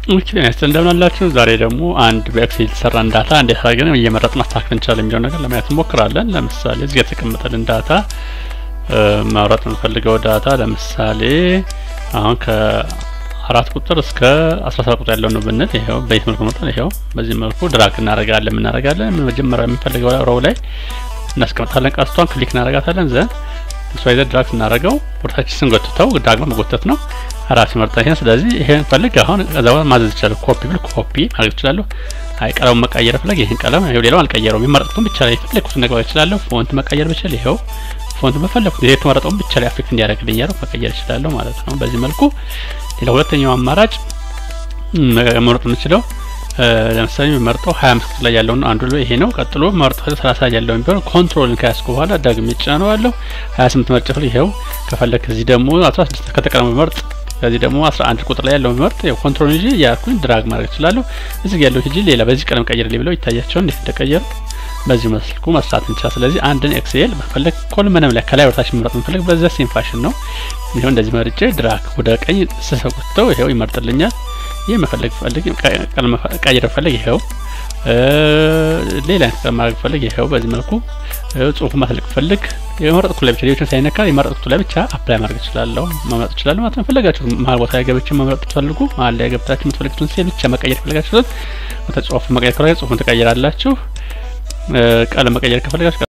ኦኬ እንደምናላችሁ ዛሬ ደግሞ አንድ በኤክሴል ሰራን ዳታ እንዴት አድርገን እየመረጥን ማስተካከል እንችላለን የሚለው ነገር ለማየት እንሞክራለን። ለምሳሌ እዚህ የተቀመጠልን ዳታ ማውራት እንፈልገው ዳታ ለምሳሌ አሁን ከ4 ቁጥር እስከ 17 ቁጥር ያለው ነው ብንል ይሄው በዚህ መልኩ ነው። ይሄው በዚህ መልኩ ድራግ እናደርጋለን መጀመሪያ የምንፈልገው ሮው ላይ እናስቀምጣለን። ቀስቷን ክሊክ እናደርጋታለን ዘን ስዋይዘር ድራግ እናደርገው ወርታችን ስንጎትተው ዳግሞ መጎተት ነው አራስ ይመርጣል። ስለዚህ ይሄን ፈልግ አሁን እዛው ማዘዝ ይችላል። ኮፒ ብል ኮፒ ማድረግ ይችላል። አይ ቀለም መቀየር ፈልግ ይሄን ቀለም ይሄው ሌላው አልቀየረውም ይመርጡን ብቻ ላይ ፈለኩት ነገር ይችላል። ፎንት መቀየር ብቻ ይሄው ፎንት በፈለኩት ይሄ ተመረጠው ብቻ ላይ አፌክት እንዲያደርግልኝ ያለው መቀየር ይችላል ማለት ነው። በዚህ መልኩ ሌላ ሁለተኛው አማራጭ መረጥ እንችላለን። ለምሳሌ መርጠው 25 ላይ ያለው አንዱ ይሄ ነው። ቀጥሎ መርጠው 30 ያለው ቢሆን ኮንትሮልን ካስኩ በኋላ ደግሜ ጫነዋለሁ 28 መርጬ ይሄው ከፈለክ እዚህ ደግሞ 16 ከተቀመጠ መርጥ ከዚህ ደግሞ 11 ቁጥር ላይ ያለው መርጥ ያው ኮንትሮል እንጂ ያልኩኝ ድራግ ማድረግ ይችላል። እዚህ ያለው እጂ ሌላ በዚህ ቀለም ቀይርልኝ ብለው ይታያቸው እንዴት እንደቀየሩ በዚህ መልኩ መስራት እንችላለን። ስለዚህ አንድን ኤክሴል በፈለክ ኮለምንም ላይ ከላይ ወርታች መርጥ እንፈልግ በዛ ሴም ፋሽን ነው። ይሄው እንደዚህ መርጬ ድራግ ወደ ቀኝ ስሰቁተው ይሄው ይመርጥልኛል። የመፈለግ ቀለም ቀይር ፈልግ ይሄው ሌላ ቀለም ማድረግ ፈልግ ይሄው በዚህ መልኩ ጽሁፍ ማስለቅ ፈልግ የመረጥኩት ላይ ብቻ ሌሎችን ሳይነካ የመረጥኩት ላይ ብቻ አፕላይ ማድረግ ይችላልው ማምጣት ይችላል ማለት ነው። ፈለጋችሁ መሃል ቦታ ያገብች መምረጥ ትፈልጉ መሃል ላይ ያገብታችሁ የምትፈልጉትን ሴል ብቻ መቀየር ፈለጋችሁ ወደ ጽሁፍ መቀየር ከፈለጋችሁ ጽሁፉን ተቀይራላችሁ። ቀለም መቀየር ከፈለጋችሁ